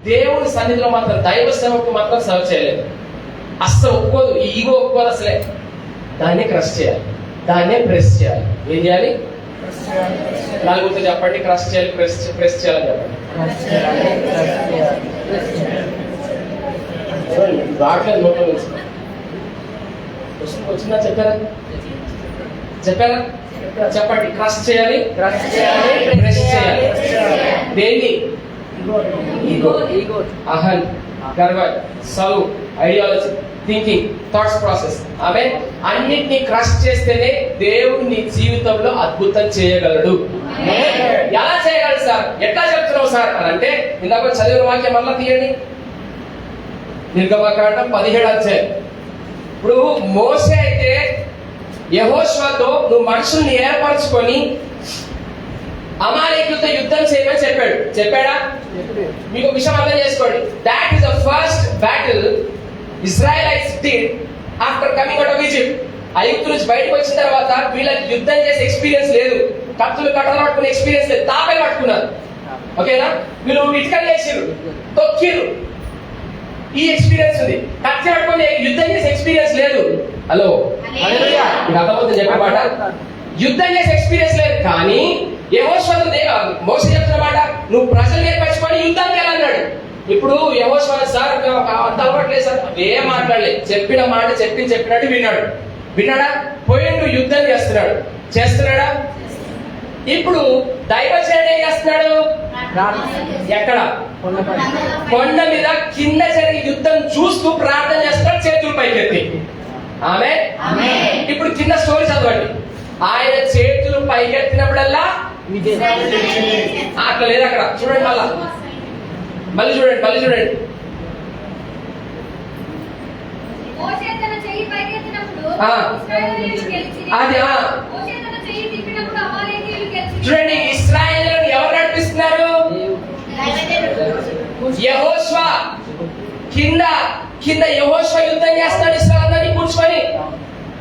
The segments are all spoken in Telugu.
దేవుని సన్నిధిలో మాత్రం దైవ సేవకు మాత్రం సర్వ్ చేయలేదు. అస్సలు ఒప్పుకోదు, ఈ ఈగో ఒప్పుకోదు అసలే. దాన్నే క్రష్ చేయాలి, దాన్నే ప్రెస్ చేయాలి. ఏం చేయాలి? నలుగురితో చెప్పండి, క్రష్ చేయాలి, ప్రెస్ చేయాలని చెప్పండి. రావట్లేదు నోట్లో నుంచి. వచ్చిందా? చెప్పారా? చెప్పండి. క్రష్ చేయాలి, ప్రెస్ చేయాలి. దేన్ని? అహం, గర్వ, సౌ, ఐడియాలజీ, థింకింగ్, థాట్స్ ప్రాసెస్. ఆమె అన్నిటినీ క్రష్ చేస్తేనే దేవుడు నీ జీవితంలో అద్భుతం చేయగలడు. ఎలా చేయగలడు సార్? ఎట్లా చెప్తున్నావు సార్ అని అంటే, ఇందాక చదివిన వాక్యం మళ్ళా తీయండి. నిర్గమకాండం 17వ అధ్యాయం. ఇప్పుడు మోసే అయితే యెహోషువతో నువ్వు మనుషుల్ని ఏర్పరచుకొని అమాలేకులతో యుద్ధం చేయమని చెప్పాడా? మీకు విషయం అర్థం చేసుకోండి. That is the first battle Israelites did after coming out of Egypt. ఐగుప్తు నుంచి బయటకు వచ్చిన తర్వాత వీళ్ళకి యుద్ధం చేసే ఎక్స్పీరియన్స్ లేదు, కత్తులు కట్టలు పట్టుకునే ఎక్స్పీరియన్స్ లేదు, తాపలు పట్టుకున్నారు. ఓకేనా? వీళ్ళు ఇటుకలు వేసిరు, తొక్కిరు, ఈ ఎక్స్పీరియన్స్ ఉంది. కత్తి పట్టుకుని యుద్ధం చేసే ఎక్స్పీరియన్స్ లేదు. హలో, మీకు అర్థమవుతుంది చెప్పే మాట? యుద్ధం చేసే ఎక్స్పీరియన్స్ లేదు. కానీ యెహోషువతో మోసే చెప్తున్న మాట, నువ్వు ప్రజలు ఏర్పరచుకొని యుద్ధానికి వెళ్ళన్నాడు. ఇప్పుడు యెహోషువ సార్ అంత అలవాట్లేదు సార్, ఏం మాట్లాడలేదు, చెప్పిన మాట చెప్పినట్టు విన్నాడా? పోయిండు, యుద్ధం చేస్తున్నాడా? ఇప్పుడు దైవజనుడు ఏం చేస్తున్నాడు? ఎక్కడ? కొండ మీద కింద జరిగే యుద్ధం చూస్తూ ప్రార్థన చేస్తున్నాడు, చేతులు పైకెత్తి. ఆమె ఇప్పుడు కింద స్టోరీ చదవండి. ఆయన చేతులు పైకెత్తినప్పుడల్లా అట్లా లేదు అక్కడ. చూడండి, మళ్ళీ చూడండి. అది చూడండి, ఇశ్రాయేలును ఎవరు నడిపిస్తున్నారు? యెహోషువ. కింద యెహోషువ యుద్ధం చేస్తాడు ఇశ్రాయేలుని కూర్చొని.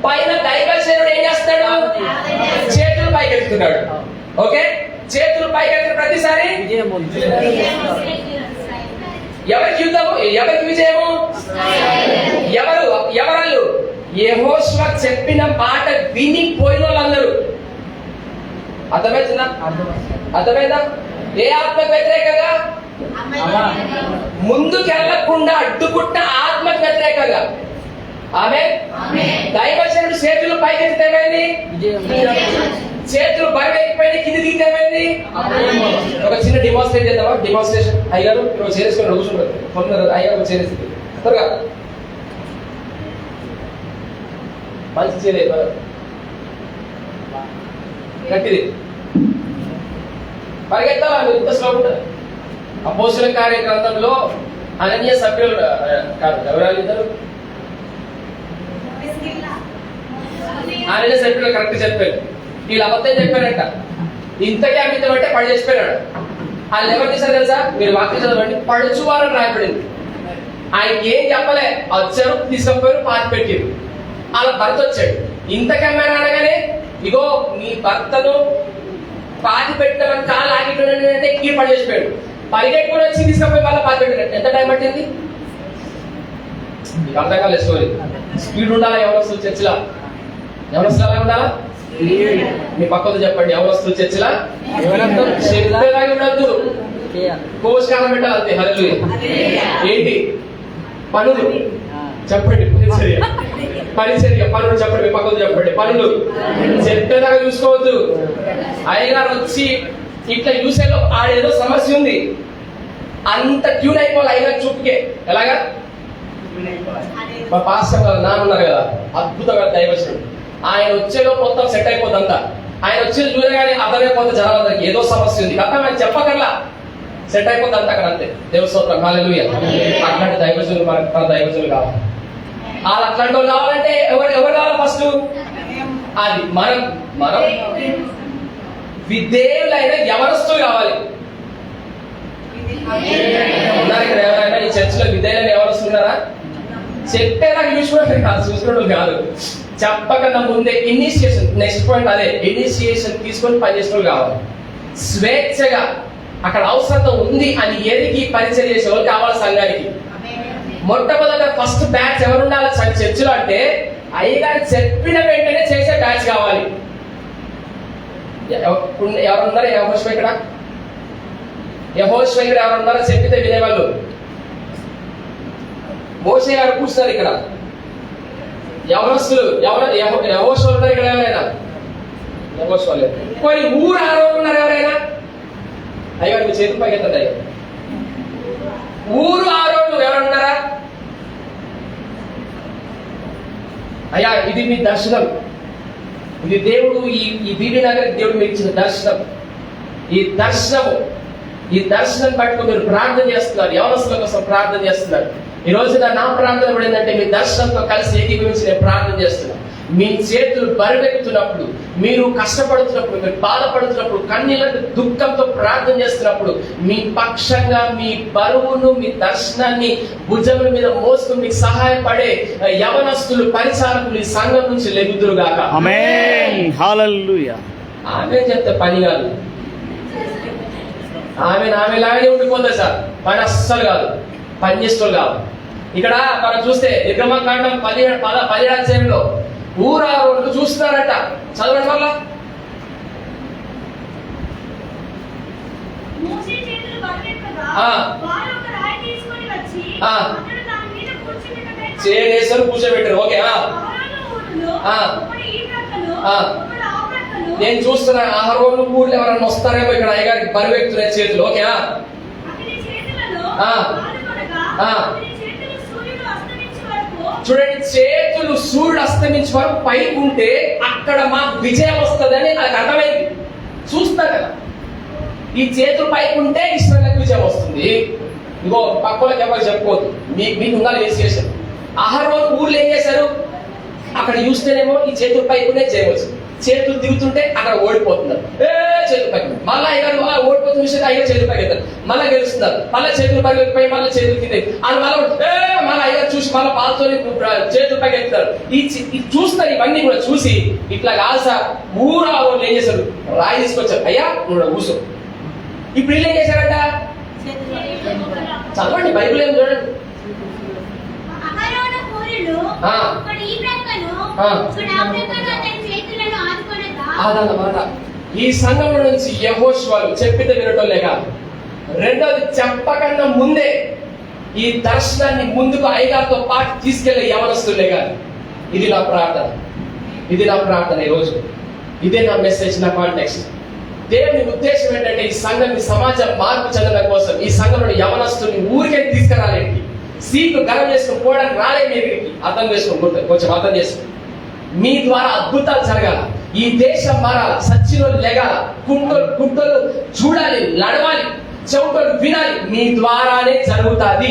పైన దైవజనుడు ఏం చేస్తాడు? చేతులు పైకెత్తుతున్నాడు. ఓకే, చేతులు పైకెత్తిన ప్రతిసారి ఎవరికి యుద్ధము? ఎవరికి విజయము? ఎవరు? యెహోషువ చెప్పిన మాట విని పోయిన వాళ్ళందరూ. అర్థమైందా? ఏ ఆత్మకు వ్యతిరేకంగా? ముందుకెళ్లకుండా అడ్డుకుట్ట ఆత్మకు వ్యతిరేకంగా. ఆమె దైవజనుడు చేతులు పైకెత్తితే ఏమైంది? చేతులు బయటపోయి కింది దిగితే ఏమైంది? ఒక చిన్న డిమాన్స్ట్రేట్ చేద్దామా? డెమాన్స్ట్రేషన్. అయ్యారు చేరేసుకొని కూర్చుంటారు. అయ్యారు చేరేసి త్వరగా మంచి చేరే గట్టిది పరిగెత్తాలా? మీరు ఇంత స్లో ఉంటారు. అపోస్తలుల కార్య గ్రంథంలో అననీయ సభ్యులు కాదు, ఎవరు ఇద్దరు? అననీయ సభ్యులు కరెక్ట్ చెప్పారు. వీళ్ళు అబద్ధం చెప్పారంట. ఇంతకీ అమితం అంటే పడి చేసిపోయాడు. వాళ్ళు ఎవరు చేశారు తెలుసా? మీరు వాక్యం చదవండి. పడుచువారని రాయబడింది. ఆయన ఏం చెప్పలే, వచ్చారు, తీసుకపోయారు, పాతి పెట్టారు. అలా భర్త వచ్చాడు. ఇంతకమ్మని అనగానే, ఇగో నీ భర్తను పాతి పెట్టమని కాలు ఆగిపోయాడంటే ఈ పడి చేసిపోయాడు. పరిగెట్టుకుని వచ్చి తీసుకపోయి మళ్ళీ పాతి పెట్టాడు. ఎంత టైం పట్టింది? మీకు అర్థం కాలేదు స్టోరీ. స్పీడ్ ఉండాలా? ఎవరు వస్తుంది చర్చిలా? ఎవరు వస్తున్నా ఉండాలా? మీ పక్కతో చెప్పండి, ఎవరు వస్తుంది చర్చిలా? చెప్పేలాగా ఉండద్దు, పోషకాలం పెట్టాలి అంతే. హల్లెలూయా. ఏంటి పనులు చెప్పండి? పరిచర్య పనులు చెప్పండి. మీ పక్కతో చెప్పండి, పనులు చెప్పేలాగా చూసుకోవద్దు. అయ్యగారు వచ్చి ఇట్లా చూసేలో ఆడేదో సమస్య ఉంది, అంత ట్యూన్ అయిపోవాలి అయినా చూపుకే. ఎలాగా? మా పాస్టర్ గారు నాన్న ఉన్నారు కదా, అద్భుతమైన దైవజనుడు. ఆయన వచ్చేలో మొత్తం సెట్ అయిపోద్ది అంతా. ఆయన వచ్చేది చూడగానే అర్థమైపోతుంది జనాలందరికి ఏదో సమస్య ఉంది కదా, ఆయన చెప్పకల్లా సెట్ అయిపోద్ది అంతా అక్కడ అంతే. దేవస్తోత్రం, హల్లెలూయా. అట్లాంటి దైవజనులు మన దైవజనులు కావాలి. వాళ్ళు అట్లాంటి వాళ్ళు కావాలంటే ఎవరు కావాలి? ఫస్ట్ అది మనం విధేయులైన యవనస్తులు కావాలి. ఉన్నారు ఇక్కడ ఎవరైనా ఈ చర్చిలో విధేయులైన యవనస్తున్నారా? చెప్పేదాకా చూసుకున్నట్టు కాదు, చెప్పకన్నా ముందే ఇనిషియేషన్. నెక్స్ట్ పాయింట్ అదే, ఇనిషియేషన్ తీసుకొని పనిచేసిన కావాలి. స్వేచ్ఛగా అక్కడ అవసరత ఉంది అని ఎరిగి పరిచయం చేసే వాళ్ళు కావాలి సంఘానికి. మొట్టమొదట ఫస్ట్ బ్యాచ్ ఎవరు ఉండాలి చర్చిలో అంటే అయ్యగారు చెప్పిన వెంటనే చేసే బ్యాచ్ కావాలి. ఎవరున్నారు యెహోషువ ఇక్కడ? యెహోషువ ఇక్కడ ఎవరున్నారో చెప్పితే వినేవాళ్ళు. మోషే గారు కూర్చున్నారు ఇక్కడ. యవనస్తులు యెహోషువ ఉన్నారు ఇక్కడ ఎవరైనా? యెహోషువ లేదు. కొన్ని ఊరు ఆరోగ్యం ఉన్నారు ఎవరైనా? అయ్యగారు మీ చేతులు పైకెత్తండి. అయ్యా ఊరు ఆరోగ్యం ఎవరున్నారా? అయ్యా ఇది మీ దర్శనం. ఇది దేవుడు ఈ బీబీ నగర్ దేవుడు మీకు ఇచ్చిన దర్శనం. ఈ దర్శనం పట్టుకుని మీరు ప్రార్థన చేస్తున్నారు. యవనస్తుల కోసం ప్రార్థన చేస్తున్నారు. ఈ రోజున నా ప్రార్థన కూడా ఏంటంటే మీ దర్శనంతో కలిసి ఏకీభవించి నేను ప్రార్థన చేస్తున్నాను. మీ చేతులు బరువెక్కుతున్నప్పుడు, మీరు కష్టపడుతున్నప్పుడు, మీరు బాధపడుతున్నప్పుడు, కన్నీళ్ళతో దుఃఖంతో ప్రార్థన చేస్తున్నప్పుడు మీ పక్షంగా మీ బరువును, మీ దర్శనాన్ని భుజముల మీద మోసుకుని మీకు సహాయపడే యవనస్తులు, పరిచారకులు ఈ సంఘం నుంచి లెగుదురుగాక. ఆమేన్. హల్లెలూయా. ఆమె చెప్తే పని కాదు. ఆమెలాగే ఉండిపోతుంది సార్. పని అస్సలు కాదు, పని చేస్తూ కాదు. ఇక్కడ మనం చూస్తే నిర్గమకాండం 17 అధ్యాయంలో ఊరారోళ్ళు చూస్తున్నారట. చదవండి వల్ల. చేనేసారు, కూర్చోబెట్టారు. ఓకే, నేను చూస్తున్నా అహరోను ఊర్లో ఎవరన్నా వస్తారేమో ఇక్కడ అయ్యగారికి బరువెక్కుతున్నాయి చేతులు. ఓకే, చూడండి, చేతులు సూర్యుడు అస్తమించే వరకు పైకి ఉంటే అక్కడ మాకు విజయం వస్తుందని నాకు అర్థమైంది. చూస్తా కదా, ఈ చేతులు పైకి ఉంటే ఇస్రాయేలుకు విజయం వస్తుంది. ఇంకో పక్కలకి ఎవరు చెప్పుకోవద్దు, మీకు ఉండాలి చేసి. అహరోను ఊర్లో ఏం చేశారు? అక్కడ చూస్తేనేమో ఈ చేతులు పైకి ఉంటే చేయవచ్చు, చేతులు దిగుతుంటే అక్కడ ఓడిపోతున్నారు. చేతులు పైకి మళ్ళీ అయ్యారు ఓడిపోతున్న విషయం అయ్యారు చేతులు పైకి వెళ్తారు, మళ్ళీ గెలుస్తున్నారు, మళ్ళీ చేతులు పైకి పోయి మళ్ళీ చేతులు కింద మళ్ళీ అయ్యారు చూసి మళ్ళీ పాలతో చేతులు పైకి వెళ్తారు. ఈ చూస్తారు. ఇవన్నీ కూడా చూసి ఇట్లా కాదు సార్, ఊరు వాళ్ళు ఏం చేశారు? రాయి తీసుకొచ్చారు. అయ్యా నువ్వు కూర్చో. ఇప్పుడు వీళ్ళు ఏం చేశారంట? చదవండి బైబిల్ ఏం చూడండి. అదన్నమాట. ఈ సంఘం నుంచి యెహోషువలు చెప్పితే వినటం లేక, రెండోది చెప్పకన్నా ముందే ఈ దర్శనాన్ని ముందుకు అయ్యగారితో పాటు తీసుకెళ్లే యవనస్తులే కాదు. ఇది నా ప్రార్థన ఈరోజు. ఇదే నా మెసేజ్, నా కాంటెక్స్ట్. దేవుని ఉద్దేశం ఏంటంటే ఈ సంఘం, ఈ సమాజం మార్పు చెందడం కోసం ఈ సంఘంలో యవనస్తుల్ని ఊరికే తీసుకురాలేంటి, సీట్లు గర్వం చేసుకుని పోవడానికి రాలే. మీరు అర్థం చేసుకుని కొంచెం అర్థం చేసుకుని మీ ద్వారా అద్భుతాలు జరగాల, ఈ దేశం మారాల, సచ్చినోళ్ళు లెగాల, గుంటలు చూడాలి, నడవాలి, చెవుటోళ్ళు వినాలి. మీ ద్వారానే జరుగుతుంది.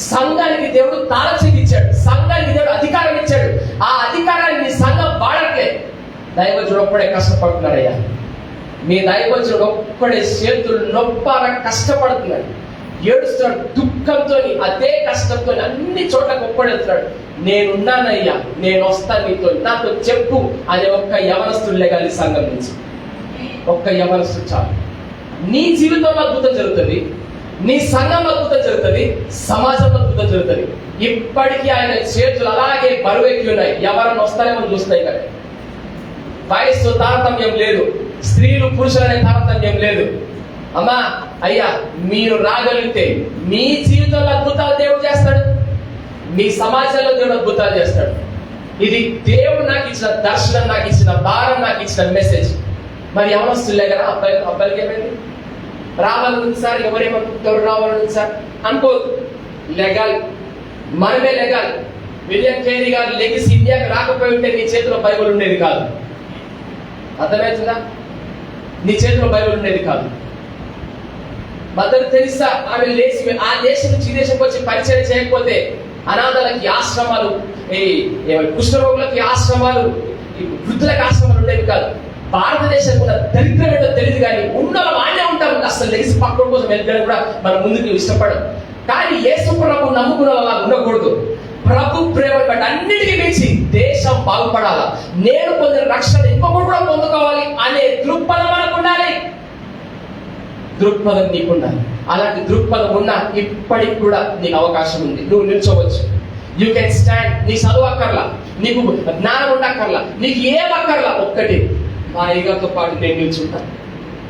సంఘానికి దేవుడు తాళం ఇచ్చాడు, సంఘానికి దేవుడు అధికారం ఇచ్చాడు. ఆ అధికారాన్ని సంఘం వాడట్లేదు. దైవజుడు ఒక్కడే కష్టపడుతున్నాడయ్యా. మీ దైవజుడు ఒక్కడే చేతులు నొప్పాల కష్టపడుతున్నాడు, ఏడుస్తున్నాడు దుఃఖంతో, అదే కష్టంతో అన్ని చోట్లకు ఒక్కడెళ్తున్నాడు. నేనున్నానయ్యా, నేను వస్తాను నీతో, నాతో చెప్పు అనే ఒక్క యవనస్తుడు లేగాలి సంఘం నుంచి. ఒక్క యవనస్తుడు చాలు. నీ జీవితంలో అద్భుతం జరుగుతుంది, నీ సంఘంలో అద్భుతం జరుగుతుంది, సమాజంలో అద్భుతం జరుగుతుంది. ఇప్పటికీ ఆయన చేతులు అలాగే బరువెక్కి ఉన్నాయి. ఎవరన్నా వస్తారేమో చూస్తాయి కదా. వయస్సు తారతమ్యం లేదు, స్త్రీలు పురుషులనే తారతమ్యం లేదు. అమ్మా అయ్యా, మీరు రాగలిగితే మీ జీవితంలో అద్భుతాలు దేవుడు చేస్తాడు, మీ సమాజంలో దేవుడు అద్భుతాలు చేస్తాడు. ఇది దేవుడు నాకు ఇచ్చిన దర్శనం, నాకు ఇచ్చిన భారం, నాకు ఇచ్చిన మెసేజ్. మరి ఎవరొస్తుండే కదా అబ్బాయిలకి ఏమైంది? రావాలని సార్, ఎవరేమనుకుంటారు రావాలని సార్ అనుకోదు. లెగాలి, మనమే లెగాలి. విలియం కేరీ గారు లెగిసి ఇండియాకి రాకపోయి ఉంటే నీ చేతిలో బైబుల్ ఉండేది కాదు. అర్థమవుతుందా? నీ చేతిలో బైబుల్ ఉండేది కాదు. మదర్ తెరిసా ఆమె లేచి ఆ దేశం నుంచి ఈ దేశంకి వచ్చి పరిచయం చేయకపోతే అనాథలకి ఆశ్రమాలు, కుష్ఠరోగులకి ఆశ్రమాలు, వృద్ధులకి ఆశ్రమాలు ఉండేవి కాదు. భారతదేశం కూడా దరిద్రం ఏంటో తెలియదు, కానీ ఉన్న వాళ్ళే ఉంటారు. అసలు లేచి పక్కన కోసం వెళ్ళడం కూడా మనం ముందుకు ఇష్టపడం. కానీ యేసు ప్రభు నమ్ముకున్న వాళ్ళ ఉండకూడదు. ప్రభు ప్రేమ బట్టి అన్నిటికీ మించి దేశం బాగుపడాలా, నేను పొందిన రక్షణ ఇంకొకరు కూడా పొందుకోవాలి అనే దృక్పథం మనకు ఉండాలి. దృక్పథం నీకుండాలి. అలాంటి దృక్పథం ఉన్నా ఇప్పటికి కూడా నీకు అవకాశం ఉంది. నువ్వు నిల్చోవచ్చు. You can stand. నీ చదువు అక్కర్లా, నీకు జ్ఞానం ఉండక్కర్లా, నీకు ఏం అక్కర్లా. ఒక్కటి, మా అయ్యగారితో పాటు నేను నిల్చుంటాను,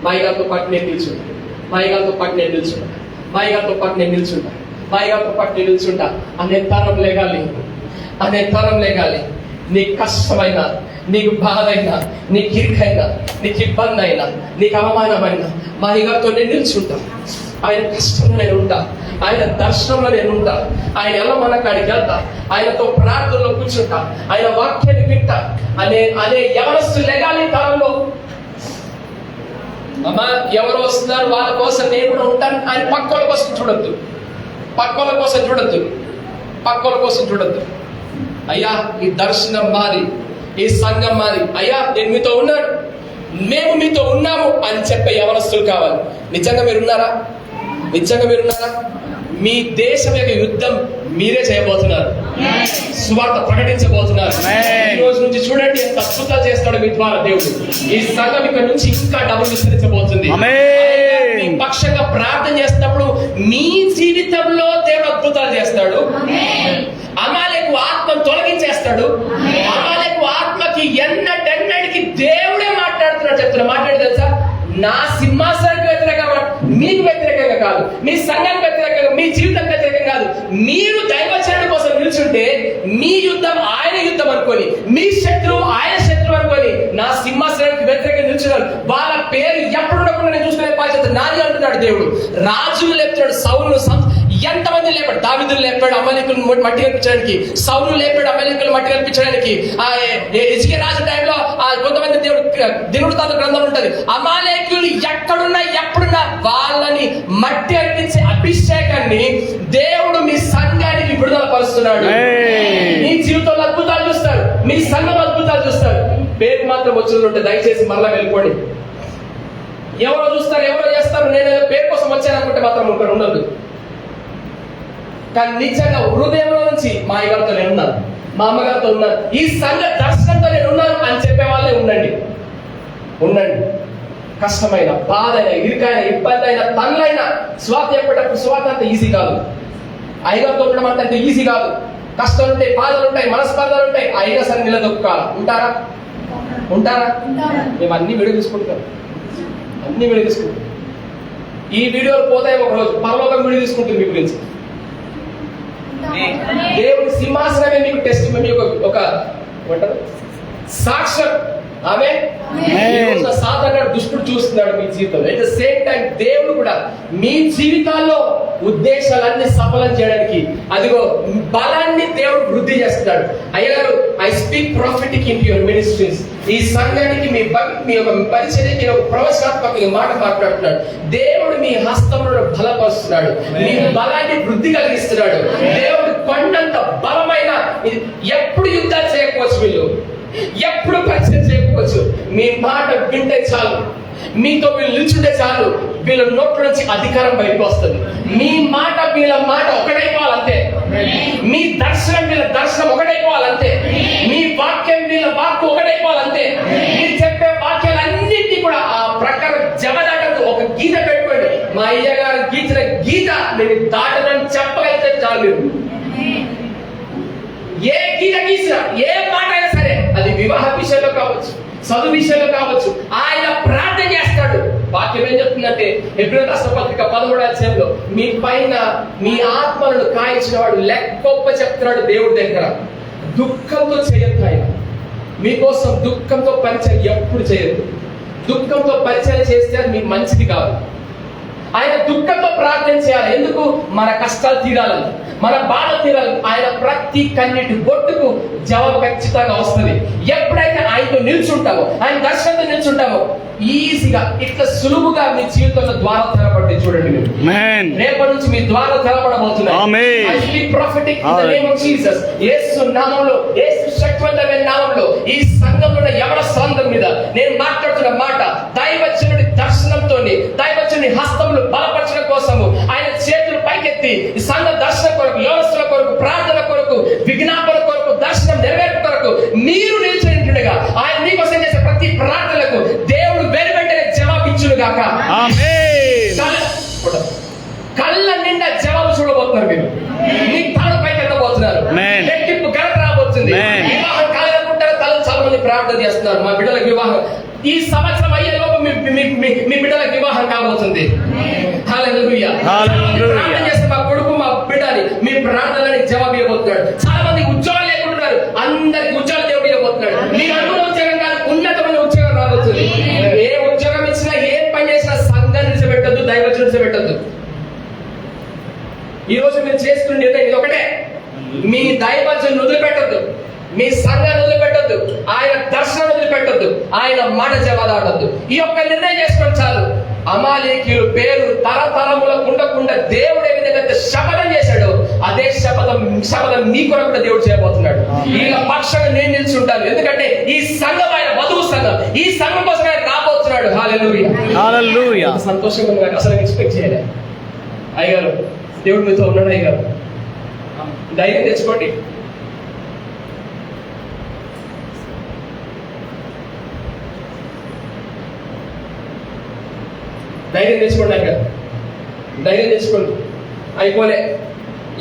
మా అయ్యగారితో పాటు నేను నిల్చుంటాను, మా అయ్యగారితో పాటు నేను నిల్చుంటాను, మా అయ్యగారితో పాటు నేను నిల్చుంటాను, మా అయ్యగారితో పాటు నేను నిల్చుంటా అనే తరం లేగాలి, అనే తరం లేగాలి. నీకు కష్టమైనా, నీకు బాధ అయినా, నీకు ఇరుకైనా, నీకు ఇబ్బంది అయినా, నీకు అవమానమైనా మా అయ్యగారితో నేను నిల్చుంటాను. ఆయన కష్టంలో నేను ఉంటా, ఆయన దర్శనంలో నేను ఉంటా, ఆయన ఎలా మన కాడికి వెళ్తా, ఆయనతో ప్రార్థనలో కూర్చుంటా, ఆయన వాక్యాన్ని వింటా అనే యవనస్తులు లెగాలి కాలంలో. అమ్మా ఎవరు వస్తున్నారు వాళ్ళ కోసం నేను కూడా ఉంటాను. ఆయన పక్కోళ్ళ కోసం చూడొద్దు, పక్కోళ్ళ కోసం చూడొద్దు, పక్కోళ్ళ కోసం చూడొద్దు. అయ్యా ఈ దర్శనం మాది, ఈ సంఘం మాది, అయ్యా నేను మీతో ఉన్నాను, మేము మీతో ఉన్నాము అని చెప్పే యవనస్తులు కావాలి. నిజంగా మీరున్నారా? నిజంగా మీరున్నారా? మీ దేశం యొక్క యుద్ధం మీరే చేయబోతున్నారు, సువార్త ప్రకటించబోతున్నారు. ఈ రోజు నుంచి చూడండి ఎంత అద్భుతాలు చేస్తాడు మీ ద్వారా దేవుడు. ఈ సంఘం ఇక్కడ నుంచి ఇంకా డబ్బులు విస్తరించబోతుంది. మీ పక్షంగా ప్రార్థన చేసినప్పుడు మీ జీవితంలో దేవుడు అద్భుతాలు చేస్తాడు. అమాలేకు ఆత్మను తొలగించేస్తాడు. అమాలేకు ఆత్మకి ఎన్నడెన్నడికి దేవుడే మాట్లాడుతున్నాడు. చెప్తున్నా మాట్లాడి తెలుసా, నా సింహాసనానికి వ్యతిరేకంగా, మీకు వ్యతిరేకంగా కాదు, మీ సంఘానికి వ్యతిరేకంగా, మీ జీవితం వ్యతిరేకంగా కాదు. మీరు దైవచరణ కోసం నిల్చుంటే మీ యుద్ధం ఆయన యుద్ధం అనుకొని, మీ శత్రువు ఆయన శత్రువు అనుకొని నా సింహాసనానికి వ్యతిరేకంగా నిల్చున్నారు. వాళ్ళ పేరు ఎప్పుడు ఉండకుండా నేను చూసుకునే బాధ్యత నాది అంటున్నాడు దేవుడు. రాజులు లేపుతాడు, సౌలును ఎంతమంది లేపాడు. దావీదును లేపాడు అమాలేకులను మట్టి కల్పించడానికి, సౌలు లేపాడు అమాలేకులను మట్టి కల్పించడానికి. హిజ్కియా రాజు టైంలో కొంతమంది దేవుడు దినవృత్తాంత గ్రంథం ఉంటది. అమాలేకులు ఎక్కడున్నా ఎప్పుడున్నా వాళ్ళని మట్టి కల్పించే అభిషేకాన్ని దేవుడు మీ సంఘానికి విడుదల పరుస్తున్నాడు. మీ జీవితంలో అద్భుతాలు చూస్తారు, మీ సంఘం అద్భుతాలు చూస్తారు. పేరు మాత్రం వచ్చి ఉంటే దయచేసి మరలా వెళ్ళిపోండి. ఎవరో చూస్తారు, ఎవరో చేస్తారు, నేను పేరు కోసం వచ్చాను అనుకుంటే మాత్రం ఇక్కడ ఉండదు. కానీ నిజంగా హృదయంలో నుంచి మా అయ్యగారితో నేను ఉన్నాను, మా అమ్మగారితో ఉన్నాను, ఈ సంఘ దర్శనంతో నేను ఉన్నాను అని చెప్పే వాళ్ళే ఉండండి. ఉండండి. కష్టమైన, బాధ అయినా, ఇరుకైన, ఇబ్బంది అయినా, తనలైనా స్వార్థ చెప్పేటప్పుడు స్వార్థ అంత ఈజీ కాదు. అయ్యగారితో ఉండడం అంత ఈజీ కాదు. కష్టాలు ఉంటాయి, బాధలు ఉంటాయి, మనస్పర్ధలు ఉంటాయి. అయినా సరే నిలదొక్కాలి. ఉంటారా? ఉంటారా? మేము అన్ని వీడియో తీసుకుంటాం, అన్ని వీడియో తీసుకుంటాం. ఈ వీడియోలు పోతాయి, ఒకరోజు పరలోకం వీడియో తీసుకుంటుంది మీ గురించి. దేవుడి సింహాసనమే మీకు టెస్ట్, మీకు ఒక సాక్ష్యం. ఆమె సాధారణ దుష్టుడు చూస్తున్నాడు మీ జీవితంలో. అట్ ద సేమ్ టైం దేవుడు కూడా మీ జీవితాల్లో ఉద్దేశాలన్నీ సఫలం చేయడానికి అదిగో బలాన్ని దేవుడు వృద్ధి చేస్తున్నాడు. అయ్యగారు, I speak prophetic in your ministries. ఈ సంఘానికి మీ యొక్క పరిచర్యకి ఒక ప్రవచనాత్మక మాట మాట్లాడుతున్నాడు. దేవుడు మీ హస్తములను బలపరుస్తున్నాడు, మీ బలాన్ని వృద్ధి కలిగిస్తున్నాడు. దేవుడు కొండంత బలమైన, ఎప్పుడు యుద్ధాలు చేయకపోవచ్చు, వీళ్ళు ఎప్పుడు పరిచయం చేయకపోవచ్చు, మీ మాట వింటే చాలు, మీతో వీళ్ళు నిల్చుంటే చాలు, వీళ్ళ నోట్ల నుంచి అధికారం బయటకు వస్తుంది. మీ మాట వీళ్ళ మాట ఒకటైపోవాలంతే, మీ దర్శనం వీళ్ళ దర్శనం ఒకటైపోవాలంతే, మీ వాక్యం వీళ్ళ వాక్కు ఒకటైపోవాలంతే. మీరు చెప్పే వాక్యాలన్నింటినీ కూడా ఆ ప్రకారం జమదాటకు ఒక గీత పెట్టుకోండి. మా అయ్య గారు గీచిన గీత నేను దాటదని చెప్పగలిగితే చాలు. ఏ గీత గీసినా, ఏ మాట అయినా సరే, అది వివాహ విషయంలో కావచ్చు, చదువు విషయంలో కావచ్చు, ఆయన ప్రార్థన చేస్తాడు. వాక్యం ఏం చెప్తుందంటే ఎబ్రియు రాసిన పత్రిక 13వ అధ్యాయంలో మీ పైన మీ ఆత్మలను కాయించిన వాడు లెక్కొప్ప చెప్తున్నాడు దేవుడి దగ్గర. దుఃఖంతో చేయొద్దు. ఆయన మీకోసం దుఃఖంతో పరిచయం ఎప్పుడు చేయొద్దు. దుఃఖంతో పరిచయం చేస్తే అది మీకు మంచిది కాదు. ఆయన దుఃఖంతో ప్రార్థన చేయాలి. ఎందుకు? మన కష్టాలు తీరాలని, మన బాధ తీరాలి. ఆయన ప్రతి కన్నిటి బొట్టుకు జవాబు ఖచ్చితంగా వస్తుంది. ఎప్పుడైతే ఆయనతో నిల్చుంటామో, ఆయన దర్శనంతో నిల్చుంటామో, ఈజీగా ఇట్లా సులువుగా మీ జీవితంలో ద్వారం తెరపడి చూడండి. రేపటి నుంచి మీ ద్వారం తెరపడబోతున్నాయి. యేసు నామంలో, యేసు శక్తివంతమైన నామంలో ఈ సంఘంలో ఎవర సంఘం మీద నేను మాట్లాడుతున్న మాట దైవజనుడి దర్శనంతో, దైవజనుడి హస్తములు బలపరచడం కోసము ఆయన చేతులు పైకెత్తి ఈ సంఘ దర్శనం కొరకు, యోగస్తుల కొరకు, ప్రార్థన కొరకు, విజ్ఞాపన కొరకు, దర్శనం నెరవేర్పు కొరకు మీరు నిలిచినట్టుగా ఆయన మీకోసం చేసే ప్రతి ప్రార్థనలకు దేవుడు వెంటనే జవాబిచ్చును గాక. ప్రార్థన చేస్తున్నారు, మా బిడ్డలకు వివాహం ఈ సంవత్సరం అయ్యేలోపు మీ బిడ్డలకు వివాహం కాబోతుంది. హల్లెలూయా. ప్రార్థన చేస్తే మా కొడుకు మా బిడ్డని మీ ప్రార్థనలకు జవాబు ఇవ్వబోతున్నాడు. చాలా మంది ఉద్యోగాలు లేకుంటున్నారు, అందరికి ఉద్యోగాలు దేవుడు ఇవ్వబోతున్నాడు. మీరు అనుకున్న ఉద్యోగం కాదు, ఉన్నతమైన ఉద్యోగం రాబోతుంది. ఏ ఉద్యోగం ఇచ్చినా, ఏ పని చేసినా సంఘాన్ని నిలిచిపెట్టద్దు, దైవజనులు నిలిచిపెట్టద్దు. ఈ రోజు మీరు చేసుకునే నిర్ణయం ఇది ఒకటే, మీ దైవజనులు వదిలిపెట్టద్దు, మీ సంఘాన్ని వదిలిపెట్టద్దు, ఆయన దర్శనం వదిలిపెట్టద్దు, ఆయన మాట జవాదాడద్దు. ఈ యొక్క నిర్ణయం చేసుకొని చాలు. అమాలేకీయుల పేరు తరతరములకు ఉండకుండా దేవుడు ఏ విధంగా శపథం చేశాడు, అదే శపథం మీ కొరకు కూడా దేవుడు చేయబోతున్నాడు. వీళ్ళ పక్షంగా నేను నిలిచి ఉంటాను, ఎందుకంటే ఈ సంఘం ఆయన వధువు సంఘం, ఈ సంఘం కోసం ఆయన రాబోతున్నాడు. హల్లెలూయా. హల్లెలూయా. సంతోషంగా నాకు అసలు ఎక్స్పెక్ట్ చేయలేదు. అయ్యగారు దేవుడు మీతో ఉన్నాడు. అయ్యగారు ధైర్యం తెచ్చుకోండి. ధైర్యం తెచ్చుకోండి అయ్యగారు, ధైర్యం తెచ్చుకోండి. అయిపోలే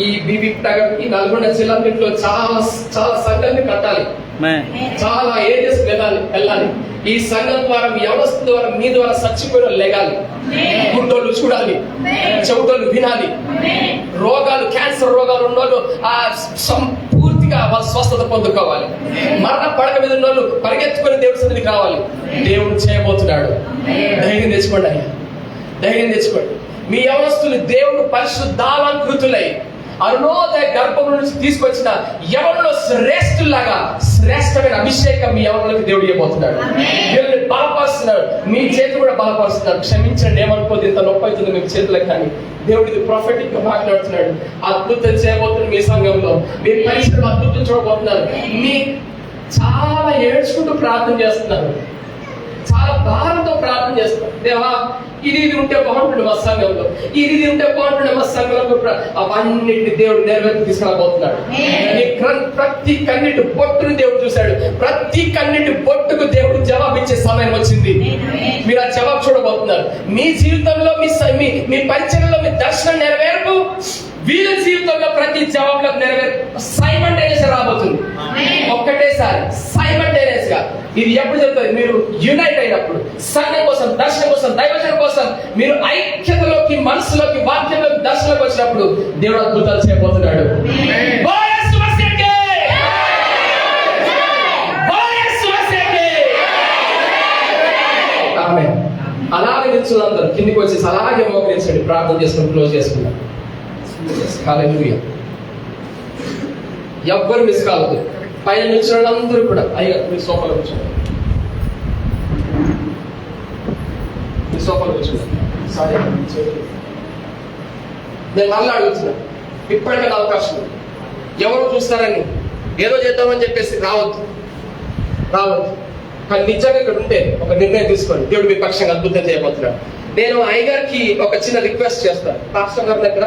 ఈ బీబీ నగర్, ఈ నల్గొండ జిల్లాలో చాలా చాలా సంఘాన్ని కట్టాలి, చాలా ఏరియాస్ వెళ్ళాలి. ఈ సంఘం ద్వారా, మీ వ్యవస్థ ద్వారా, మీ ద్వారా చచ్చిపోయిన లెగాలి, గుంటోళ్ళు చూడాలి, చెవుటోళ్ళు వినాలి, రోగాలు క్యాన్సర్ రోగాలు ఉన్నోళ్ళు పూర్తిగా వాళ్ళ స్వస్థత పొందుకోవాలి, మరణ పడక మీద ఉన్నోళ్ళు పరిగెత్తుకొని దేవుడి సన్నిధికి రావాలి. దేవుడు చేయబోతున్నాడు. ధైర్యం తెచ్చుకోండి అయ్యా, ధైర్యం తెచ్చుకోండి. మీ యవనస్తులు దేవుడు పరిశుద్ధాలంకృతులై అరుణోదయ గర్భం నుంచి తీసుకొచ్చిన యవనులో శ్రేష్టమైన అభిషేకం మీ యవనులకు దేవుడు ఇవ్వబోతున్నాడు. వీళ్ళని బలపరుస్తున్నాడు, మీ చేతులు కూడా బలపరుస్తున్నాడు. క్షమించండి, ఏమనుకోదు, ఇంత నొప్పి అవుతుంది మీకు చేతులకు, కానీ దేవుడిది ప్రాఫిటిక్ గా మాట్లాడుతున్నాడు. అద్భుతం చేయబోతున్నాడు మీ సంఘంలో, మీ పరిసరం అద్భుతం చూడబోతున్నారు. మీ చాలా ఏడ్చుకుంటూ ప్రార్థన చేస్తున్నారు, చాలా భారంతో ప్రార్థన చేస్తున్నారు. దేవా, ఇది ఉంటే బాగుంటుంది మా సంఘంలో, ఇది ఉంటే బాగుంటుంది మా సంఘంలో. అవన్నిటిని దేవుడు నెరవేర్చి తీసుకురాబోతున్నాడు. ప్రతి కన్నిటి బొట్టును దేవుడు చూశాడు, ప్రతి కన్నిటి బొట్టుకు దేవుడు జవాబు ఇచ్చే సమయం వచ్చింది. మీరు ఆ జవాబు చూడబోతున్నారు. మీ జీవితంలో, మీ పరిచయంలో మీ దర్శనం నెరవేర్పు, వీళ్ళ జీవితంలో ప్రతి జవాబులకు నెరవేర్పు సైమల్టేనియస్ రాబోతుంది. ఒక్కటేసారి సైమల్టేనియస్ గా. ఇది ఎప్పుడు జరుగుతుంది? మీరు యునైట్ అయినప్పుడు, సంఘం కోసం, దర్శనం కోసం, దైవజనం కోసం మీరు ఐక్యతలోకి, మనసులోకి, వాక్యంలోకి, దర్శనంలోకి వచ్చినప్పుడు దేవుడు అద్భుతాలు చేయబోతున్నాడు. అలాగే నిల్చున్నందరూ కిందికి వచ్చేసి అలాగే మోకరించండి, ప్రార్థన చేసుకుని క్లోజ్ చేసుకున్నాం. హల్లెలూయా. ఎవ్వరు మిస్ కావద్దు. పైన నిల్చున్న అందరూ కూడా అయ్యా మీరు సోఫాలో కూర్చోండి, మీ సోఫాలో కూర్చోండి. సారీ, నేను మళ్ళీ అడుగుతున్నా, ఇప్పటికైనా అవకాశం ఎవరు చూస్తారని ఏదో చేద్దామని చెప్పేసి రావద్దు. కానీ నిజంగా ఇక్కడ ఉంటే ఒక నిర్ణయం తీసుకోండి. దేవుడు మీ పక్షంగా అద్భుతం చేయబోతున్నాడు. నేను అయ్యగారికి ఒక చిన్న రిక్వెస్ట్ చేస్తాను. పాస్టర్ గారి దగ్గర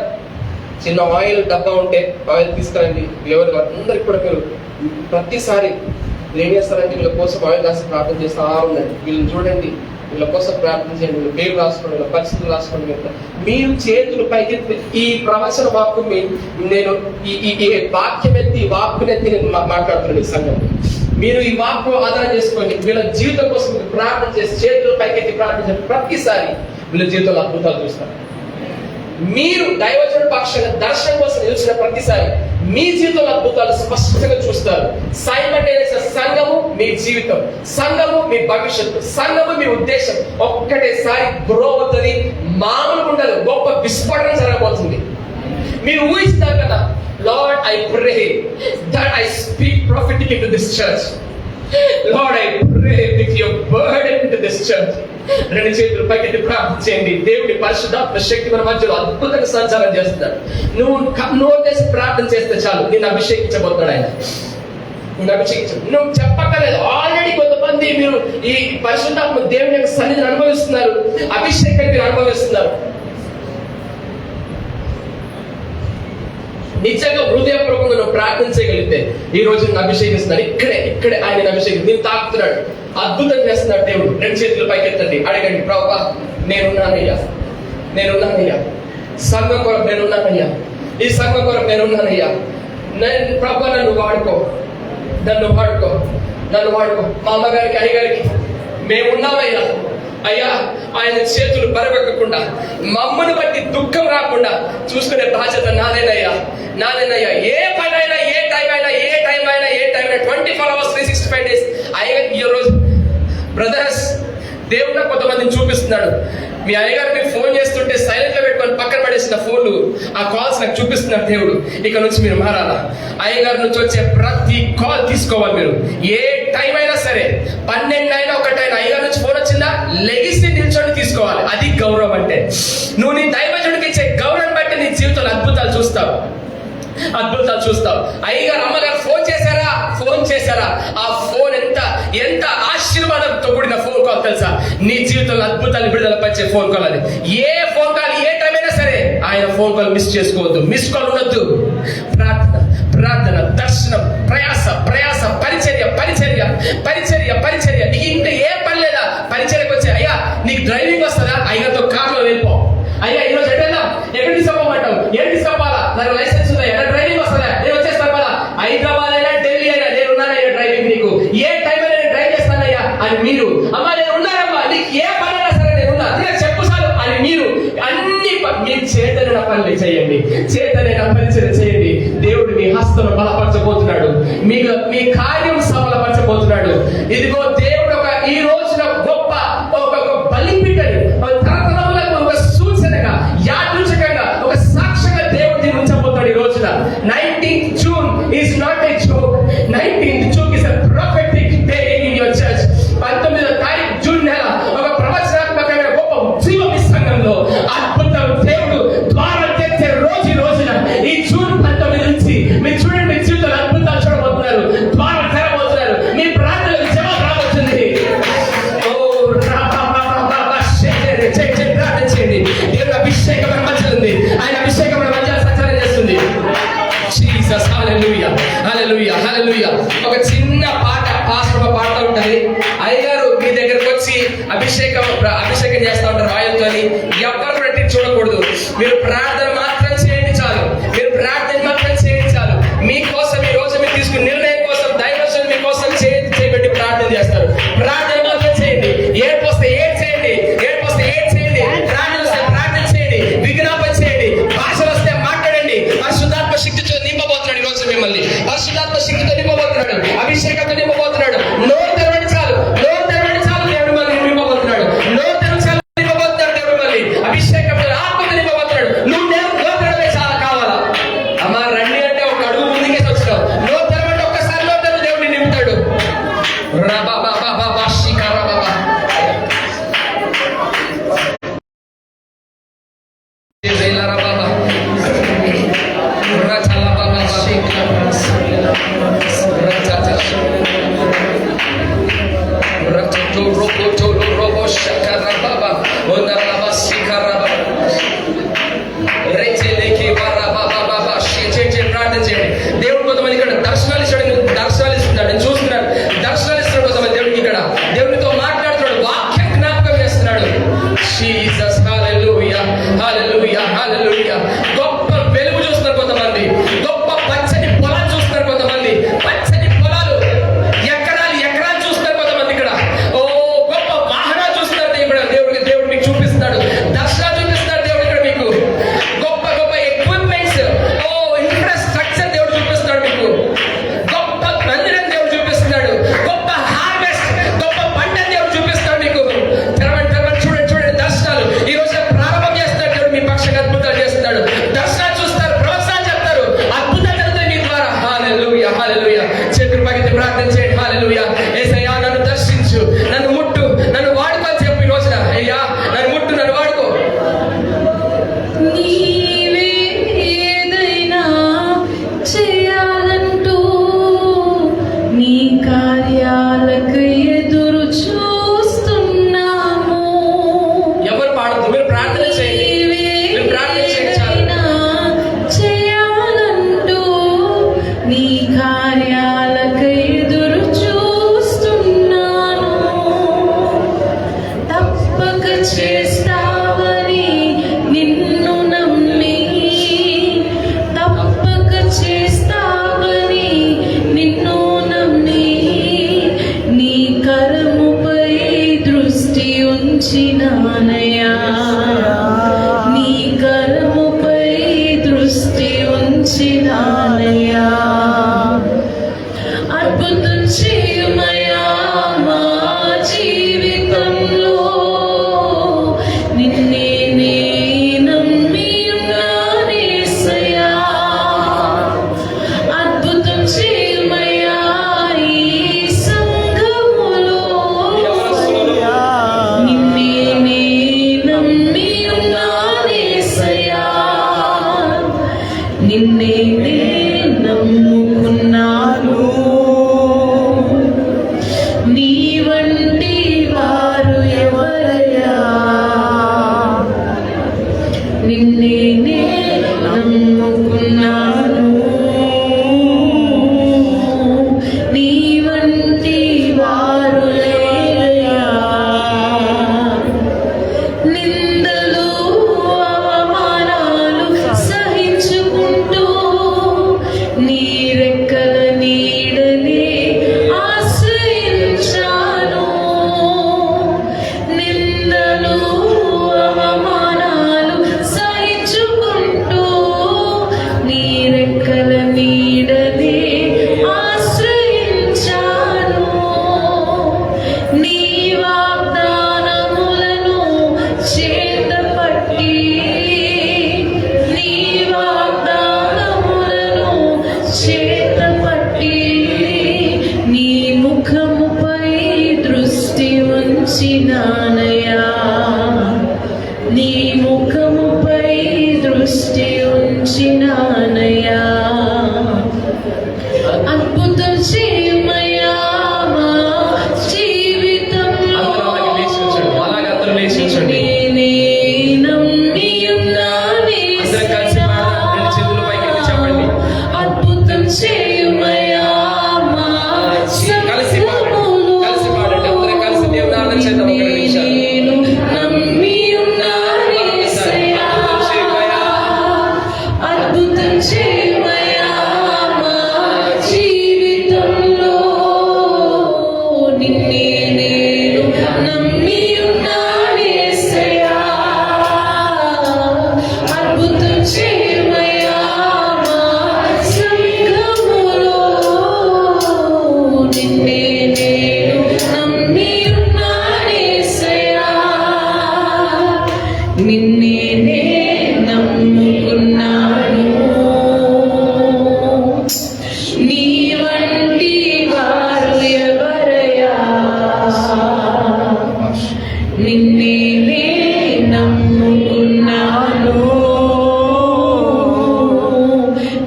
చిన్న ఆయిల్ డబ్బా ఉంటే ఆయిల్ తీసుకురండి. ఎవరు అందరికి కూడా మీరు ప్రతిసారి ఏం చేస్తారంటే వీళ్ళ కోసం ఆయిల్ రాసి ప్రార్థన చేస్తా ఉండండి. వీళ్ళని చూడండి, వీళ్ళ కోసం ప్రార్థన చేయండి, వీళ్ళ పేరు రాసుకోండి, వీళ్ళ పరిస్థితులు రాసుకోండి. మీరు చేతులు పైకి ఈ ప్రవచన వాక్కు నేను ఈ వాక్యం ఎత్తి, ఈ వాక్కునెత్తి నేను మాట్లాడుతున్నాను ఈ సంఘం. మీరు ఈ వాక్కు ఆధారం చేసుకోండి. వీళ్ళ జీవితం కోసం మీరు ప్రార్థన చేసి చేతులు పైకెత్తి ప్రార్థన చేసి ప్రతిసారి వీళ్ళ జీవితంలో అద్భుతాలు చూస్తారు. మీరు దైవజనుడి పక్షంగా దర్శనం కోసం నిలిచిన ప్రతిసారి మీ జీవితంలో అద్భుతాలు స్పష్టంగా చూస్తారు. సైమల్టేనియస్ సంఘము మీ జీవితం, సంఘము మీ భవిష్యత్తు, సంఘము మీ ఉద్దేశం ఒక్కటేసారి గ్రో అవుతుంది. మామూలుగా ఉండదు, గొప్ప విస్ఫోటన జరగబోతుంది. మీరు ఊహిస్తారు కదా, Lord, I pray that I speak prophetic into this church. Lord, I pray with your burden into this church. రెండు చేతులు పైకి ప్రార్థన చేయండి. దేవుడి పరిశుద్ధాత్మ శక్తి మన మధ్యలో అద్భుతంగా సంచారం చేస్తున్నాడు. నువ్వు చేసి ప్రార్థన చేస్తే చాలు, నిన్ను అభిషేకించబోతున్నాడు ఆయన. నిన్ను అభిషేకించు, నువ్వు చెప్పక్కర్లేదు. ఆల్రెడీ కొంతమంది మీరు ఈ పరిశుద్ధాత్మ దేవుని యొక్క సన్నిధిని అనుభవిస్తున్నారు, అభిషేకాన్ని మీరు అనుభవిస్తున్నారు. నిజంగా హృదయపూర్వకంగా నువ్వు ప్రార్థన చేయగలిగితే ఈ రోజు నేను అభిషేకిస్తున్నాడు. ఇక్కడే ఆయన అభిషేకం నేను తాకుతున్నాడు, అద్భుతం చేస్తున్నాడు దేవుడు. రెండు చేతులు పైకి ఎత్తండి, అడగండి, ప్రభువా నేనున్నానయ్యా, సంఘం కొరకు నేనున్నానయ్యా, ఈ సంఘం కొరకు నేనున్నానయ్యా. ప్రభువా నన్ను వాడుకో, నన్ను వాడుకో, నన్ను వాడుకో. మా అమ్మగారికి, అయ్యగారికి మేమున్నామయ్యా, అయ్యా ఆయన చేతులు బరవెక్కకుండా, మమ్మను బట్టి దుఃఖం రాకుండా చూసుకునే బాధ్యత నాదేనయ్యా, నాదేనయ్యా. ఏ పనైనా, ఏ టైం అయినా, ఏ టైం అయినా, ఏ టైం అయినా 24 hours 365 days అయ్యా. ఈ రోజు బ్రదర్స్, దేవుడు కొంతమందిని చూపిస్తున్నాడు. మీ అయ్యగారు మీకు ఫోన్ చేస్తుంటే సైలెంట్ లో పెట్టుకొని పక్కన పడేసిన ఫోన్లు, ఆ కాల్స్ నాకు చూపిస్తున్నాడు దేవుడు. ఇక నుంచి మీరు మారాలా. అయ్యగారి నుంచి వచ్చే ప్రతి కాల్ తీసుకోవాలి మీరు. ఏ టైం అయినా సరే, 12 అయినా 1 అయినా, అయ్యగారి నుంచి ఫోన్ వచ్చిందా లెగిసి నిల్చొని తీసుకోవాలి. అది గౌరవం అంటే. నువ్వు నీ దైవజనుడికి ఇచ్చే గౌరవం బట్టి నీ జీవితంలో అద్భుతాలు చూస్తావు, అద్భుతాలు చూస్తావు. అయ్యగారు, అమ్మగారు ఫోన్ చేశారా, ఫోన్ చేశారా, ఆ ఫోన్ ఎంత ఆశీర్వాదంతో కూడిన ఫోన్ కాల్ తెలుసా? నీ జీవితంలో అద్భుతాలు విడుదల పరిచే ఫోన్ కాల్ అది. ఏ ఫోన్ కాల్, ఏ టైం అయినా సరే ఆయన ఫోన్ కాల్ మిస్ చేసుకోవద్దు, మిస్ కాల్ ఉండొద్దు. ప్రార్థన, ప్రార్థన, దర్శనం, ప్రయాస, ప్రయాస, పరిచర్య, పరిచర్య, పరిచర్య, పరిచర్య. నీకు ఇంత ఏ పని లేదా పరిచర్యకు వచ్చే. అయ్యా నీకు డ్రైవింగ్ వస్తుందా? అయ్యతో కార్లో వెళ్ళిపో. అయ్యా ఈరోజు ఎట్టెళ్దాం, ఎక్కడ తీసుకోమంటావు, ఏం తీసుకోవాలా, నాకు లైసెన్స్ ఉందా, ఎక్కడ డ్రైవింగ్ వస్తుందా, నేను వచ్చేస్తాను కదా. హైదరాబాద్ అయినా, ఢిల్లీ అయినా నేను ఉన్నానయ్యా డ్రైవింగ్. నీకు ఏ టైం అయినా నేను డ్రైవ్ చేస్తానయ్యా అని మీరు. అమ్మా నేను ఉన్నానమ్మా, నీకు ఏ పని అయినా సరే నేను ఉన్నా, నేను చెప్పు సార్ అని మీరు. అన్ని మీ చేతనైన పనులు చేయండి, చేతనైన పరిచయం చేయండి. దేవుడు మీ హస్తం బలపరచబోతున్నాడు, మీ కార్యం సఫలపరచబోతున్నాడు. ఇదిగో దేవుడు ఈ రోజున గొప్ప ఒక బలిపీఠని తరతరములకు ఒక సూచనగా, యాదృచ్ఛికంగా, ఒక సాక్ష్యంగా దేవుడు దీన్ని ఉంచబోతాడు ఈ రోజున. 19th June is not a joke. 19th June is a prophetic day in your church. 19వ తారీఖు జూన్ నెల ఒక ప్రవచనాత్మకమైన గొప్ప ఉద్యమ సంఘంలో అద్భుతం దేవుడు ద్వారం తెచ్చే రోజు ఈ రోజున. ఈ జూన్ 19 నుంచి మీరు చూడండి, మీ జీవితంలో అద్భుతాలు చూడబోతున్నారు, ద్వారం తెరబోతున్నారు, మీ ప్రార్థనలకు జవాబు రాబోతుంది. ప్రార్థన చేయండి. దేవుడు అభిషేకం మన మధ్యలో ఉంది, ఆయన అభిషేకం మన మధ్య సంచారం చేస్తుంది. జీసస్, హల్లెలూయా, హల్లెలూయా, హల్లెలూయా. ఒక చిన్న పాట, పాస్టర్ పాడుతూ ఉంటది. అయ్యగారు మీ దగ్గరకు వచ్చి అభిషేకం చేస్తూ ఉంటారు ఆయిల్తో. ఎవరు కూడా చూడకూడదు. మీరు ప్రార్థన మాత్రం చేయండి చాలు, మీరు ప్రార్థన మాత్రం చేయండి చాలు. మీకోసం ఈ రోజు మీరు తీసుకున్న నిర్ణయం కోసం దైవజనులు మీకోసం చేయబెట్టి ప్రార్థన చేస్తారు. ప్రార్థన మాత్రం చేయండి. ఏడుపు వస్తే ఏడ్ చేయండి, ఏడుపు వస్తే ఏడ్ చేయండి, ప్రార్థన వస్తే ప్రార్థన చేయండి, విజ్ఞాపన చేయండి, భాషలు వస్తే మాట్లాడండి. పరిశుద్ధాత్మ శక్తితో నింపబోతున్నాడు ఈ రోజు మిమ్మల్ని. పరిశుద్ధాత్మ శక్తితో నింపబోతున్నాడు, అభిషేకంతో నింపబోతున్నాడు. నోరు తెరవండి చాలు, నోరు తెరవండి చాలు, దేవుడు మళ్ళీ నింపబోతున్నాడు. నోరు తెరవండి చాలు, నింపబోతున్నాడు దేవుడు మళ్ళీ. అభిషేకంతో ఆత్మతో నింపబోతున్నాడు. నువ్వు నోరు తెరవే చాలా కావాలా? అమ్మా రండి అంటే ఒక అడుగు ముందుకేసి వచ్చినావు. నోరు తెరవండి, ఒక్కసారి నోరు తెరవ, దేవుడిని నింపుతాడు. ప్రార్థన చేయండి. దేవుడు కొంతమంది ఇక్కడ దర్శనాలు ఇస్తాడు, దర్శనాలు ఇస్తున్నాడు, నేను చూస్తున్నాను. దర్శనాలు ఇస్తున్నాడు కొంతమంది దేవుడికి. ఇక్కడ దేవునితో మాట్లాడుతున్నాడు, వాక్యం జ్ఞాపకం చేస్తున్నాడు. జీసస్, హల్లెలూయా, హల్లెలూయా, హల్లెలూయా. గొప్ప వెలుగు చూస్తున్నారు కొంతమంది, గొప్ప పచ్చని పొలాలు చూస్తున్నారు కొంతమంది, పచ్చని పొలాలు, ఎకరాలు ఎకరాలు చూస్తున్నారు కొంతమంది ఇక్కడ. ఓ గొప్ప ఉంచినానయ్యా. అద్భుతం చేయమయ్యా మా జీవితంలో, నిన్నే నే నమ్మి ఉన్నానేసయ్యా. అద్భుతం చేయమయ్యా ఈ సంఘములో, నిన్నే నే నమ్మి ఉన్నానేసయ్యా. నిన్నే నే నమ్ముకున్నాను, నీ వంటి వారు ఎవరయ్యా. నిన్నే నే నమ్ముకున్నాను, నీ వంటి వారు లేరయ్యా. నిందలు అవమానాలు సహించుకుంటూ నీ రెక్కల నీడనే ఆశ్రయించాను. నిందలు అవమానాలు సహించుకుంటూ నీ రెక్కల నీడనే ఆశ్రయించాను. నీ వాగ్దానములను చేతపట్టి, నీ వాగ్దానములను చేతపట్టి, నీ ముఖముపై దృష్టి ఉంచినానయ్యా. నీ ముఖముపై దృష్టి ఉంచినానయ్యా. అద్భుతం చేయమయ్యా మా జీవితంలో, అందరూ అలాగే లేచి ఉంచండి. అలాగే అందరూ లేచి ఉంచండి. నిన్నే నమ్మి ఉన్నానేసయ్యా. అందరం కలిసి పాడదాం. రెండు చేతులు పైకి ఎత్తి చెప్పండి. అద్భుతం చేయమయ్యా మా కలిసి పాడండి. కలిసి పాడండి. అందరం కలిసి దేవుని ఆరాధన చేద్దాం. ఒక నిమిషం. నేను నమ్మి ఉన్నానేసయ్యా. అద్భుతం చేయమయ్యా మా జీవితంలో, నిన్నే నేను నమ్మి ఉన్నానేసయ్యా. అద్భుతం చేయమయ్యా మా సంఘములో, నిన్నే నేను నమ్మి ఉన్నానేసయ్యా. నిన్నే నే నమ్ముకున్నాను, నీ వంటి వారు ఎవరయ్యా. నిన్నే నే నమ్ముకున్నాను,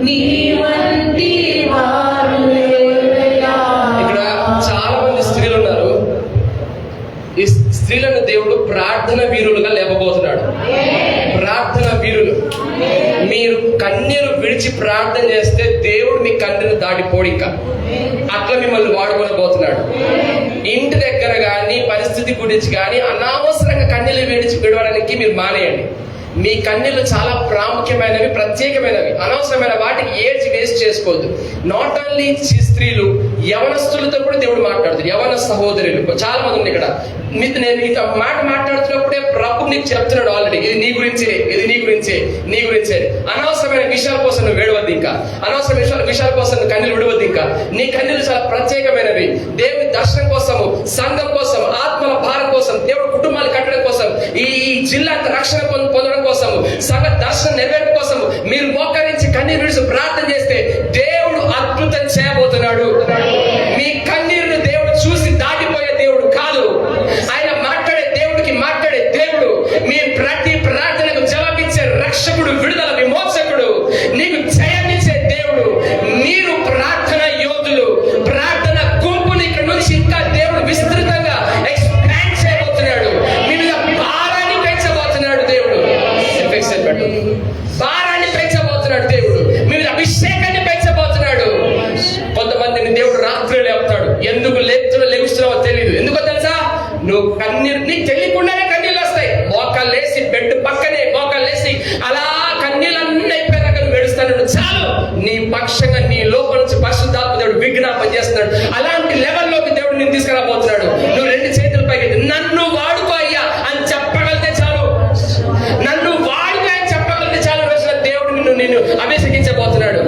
నీ వంటి వారు లేరయ్యా. ఇక్కడ చాలా మంది స్త్రీలు ఉన్నారు. ఈ స్త్రీలను దేవుడు ప్రార్థన వీరులుగా లేపబోతున్నాడు. ప్రార్థన వీరులు. మీరు కన్నీరు విడిచి ప్రార్థన చేస్తే దేవుడు మీ కన్నీరు దాటిపోడు. ఇంకా అట్లా మిమ్మల్ని వాడుకోబోతున్నాడు. ఇంటి దగ్గర కానీ పరిస్థితి గురించి కానీ అనవసరంగా కన్నీళ్ళు విడవడానికి మీరు మానేయండి. మీ కన్నీళ్ళు చాలా ప్రాముఖ్యమైనవి, ప్రత్యేకమైనవి. అనవసరమైన వాటికి ఏడ్చి వేస్ట్ చేసుకోవద్దు. నాట్ ఓన్లీ స్త్రీలు, యవనస్తులతో కూడా దేవుడు మాట్లాడుతాడు. యవన సహోదరులు చాలా మంది ఉంది ఇక్కడ. నేను ఈ మాట మాట్లాడుతున్నప్పుడే ప్రభు నీకు చెప్తున్నాడు ఆల్రెడీ, ఇది నీ గురించే, ఇది నీ గురించే, నీ గురించే. అనవసరమైన విషయాల కోసం నువ్వు వేడవద్దు. ఇంకా అనవసరమైన విషయాల కోసం నువ్వు కన్నీళ్ళు విడవద్దు. ఇంకా నీ కన్నీళ్ళు చాలా ప్రత్యేకమైనవి. దేవుని దర్శనం కోసము, సంఘం కోసం, ఆత్మల భారం కోసం, దేవుడు కుటుంబాలు కట్టడం కోసం, ఈ జిల్లా రక్షణ పొందడం కోసం, సంఘ దర్శనం నెరవేరడం కోసం మీరు మోకరించి కన్నీరు విడిచి ప్రార్థన చేస్తే దేవుడు అద్భుతం చేయబోతున్నాడు. మీ కన్నీరును దేవుడు చూసి దాటిపోయే దేవుడు కాదు. ఆయన మాట్లాడే దేవుడికి మాట్లాడే దేవుడు. మీ ప్రతి ప్రార్థనకు జవాబిచ్చే రక్షకుడు, విడుదల విమోచకుడు, నీకు జయాన్నిచ్చే దేవుడు. మీరు ప్రార్థన యోధులు. ప్రార్థన గుంపుని ఇక్కడ నుంచి ఇంకా దేవుడు విస్తృతంగా ఎక్స్పాండ్ చేయబోతున్నాడు. మీ మీద భారాన్ని పెంచబోతున్నాడు దేవుడు. భారాన్ని పెంచబోతున్నాడు దేవుడు. మీ మీద అభిషేకాన్ని పెంచబోతున్నాడు. కొంతమందిని దేవుడు రాత్రి లేపుతాడు. ఎందుకు లెగుస్తున్నావో తెలియదు. ఎందుకో తెలుసా? నువ్వు కన్నీరు, నీకు తెలియకుండానే కన్నీళ్ళు వస్తాయి. మోకాలు లేసి బెడ్ పక్కనే మోకాలు లేసి అలా కన్నీళ్ళన్నీ అయిపోయాక నువ్వు ఏడుస్తాను. చాలు, నీ పక్షంగా నీ లోపల నుంచి పరిశుద్ధాత్మ దేవుడు విజ్ఞాపన చేస్తున్నాడు. అలాంటి లెవెల్లోకి దేవుడు నేను తీసుకురాబోతున్నాడు. నువ్వు రెండు చేతుల పైకి నన్ను వాడుకో అయ్యా అని చెప్పగలిగితే చాలు. నన్ను వాడుకో అని చెప్పగలిగితే చాలు. రోజున దేవుడు నిన్ను అభిషేకించబోతున్నాడు.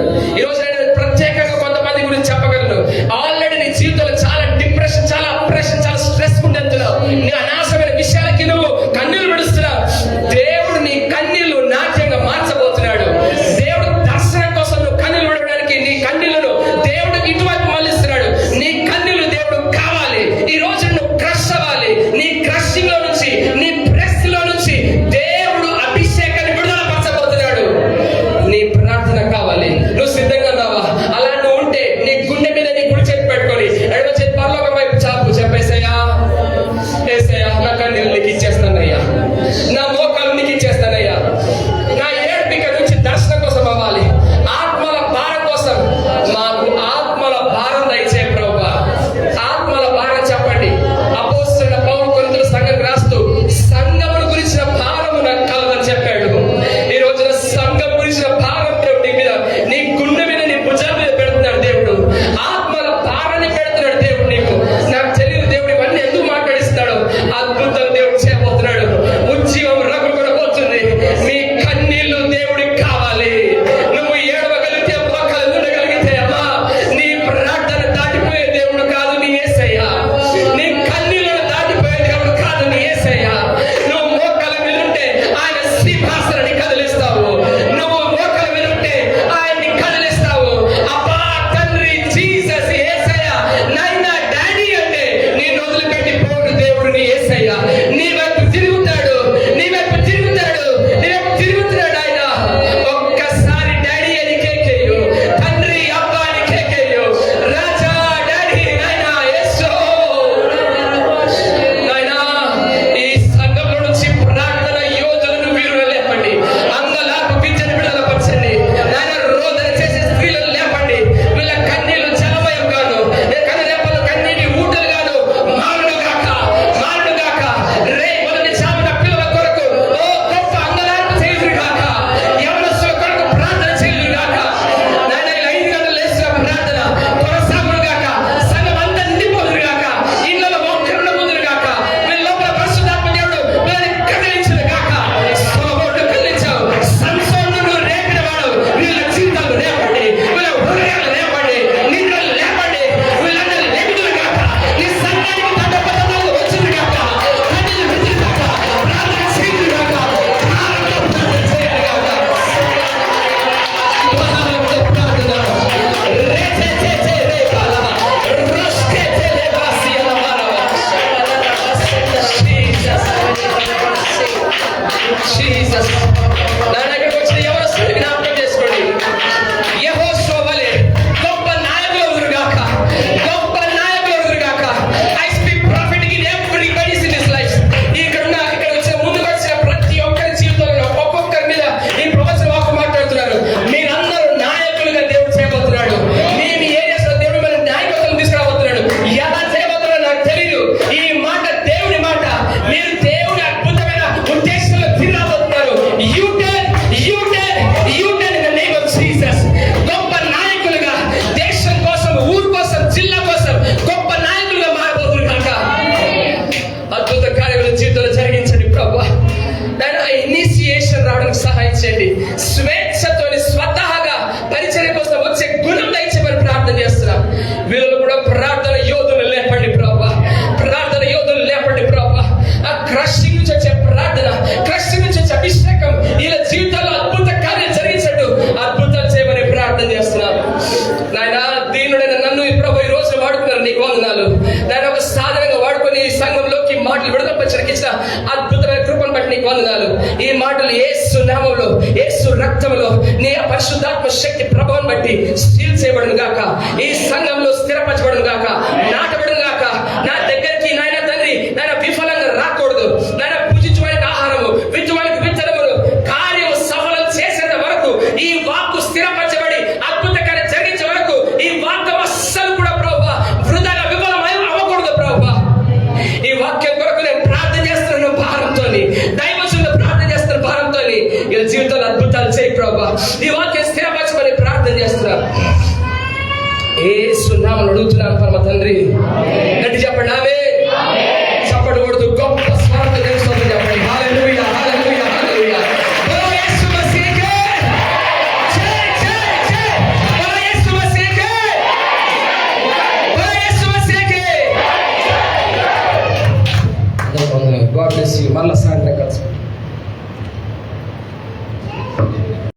ప్రార్థన యోధులు లేపండి ప్రభా, ప్రార్థన యోధులు లేపండి ప్రభా. ఆ క్రషింగ్ నుంచి వచ్చే ప్రార్థన, క్రషింగ్ నుంచి వచ్చే అభిషేకం వీళ్ళ జీవితాల్లో అద్భుత కార్యం జరిగించట్టు అద్భుతాలు చేయమని ప్రార్థన చేస్తున్నాను నాయన. దీనుడైన నన్ను ఈ ప్రభు ఈ రోజు వాడుకున్నారు, నీకు వందనాలు నాయన. ఒక సాధనంగా వాడుకొని ఈ సంఘంలోకి మాటలు విడుదలపరచడానికి ఇచ్చిన అద్భుతమైన కృపను బట్టి నీకు వందనాలు. ఈ మాటలు యేసు నామములో, యేసు రక్తంలో, నీ పరిశుద్ధాత్మ శక్తి ప్రభావం బట్టి స్టీల్ చేయబడును గాక, ఈ సంఘంలో స్థిరపరచబడును గాక, నాటబడును గాక. నా దగ్గరికి నాయన తండ్రి నాయన విఫలంగా రాకూడదు నాయన. పూజించడానికి ఆహారము, విత్తువానికి విత్తనములు, కార్యము సఫలం చేసేంత వరకు ఈ వాక్కు స్థిరపరచబడి అద్భుత కార్యం జరిగించే వరకు ఈ వాక్యం అస్సలు కూడా ప్రభువా వృధాగా విఫలం అవ్వకూడదు ప్రభువా. ఈ వాక్యం కొరకు నేను ప్రార్థన చేస్తున్నాను భారంతో, దైవజనులు ప్రార్థన చేస్తున్న భారంతో. వీళ్ళ జీవితంలో అద్భుతాలు చేయి ప్రభువా. ఈ వాక్యం స్థిరపరచమని ప్రార్థన చేస్తున్నాను యేసు నామములో అడుగుతున్నాను పరమ తండ్రి. గట్టి చెప్పండి ఆమేన్. చప్పటి కొడుతూ గొప్ప స్వరంతో తెలుస్తుంది చెప్పండి హల్లెలూయా, హల్లెలూయా, హల్లెలూయా. బోలో యేసు మసీహే, జై జై జై. బోలో యేసు మసీహే, బోలో యేసు మసీహే. God bless you. మరలా సాయంత్రం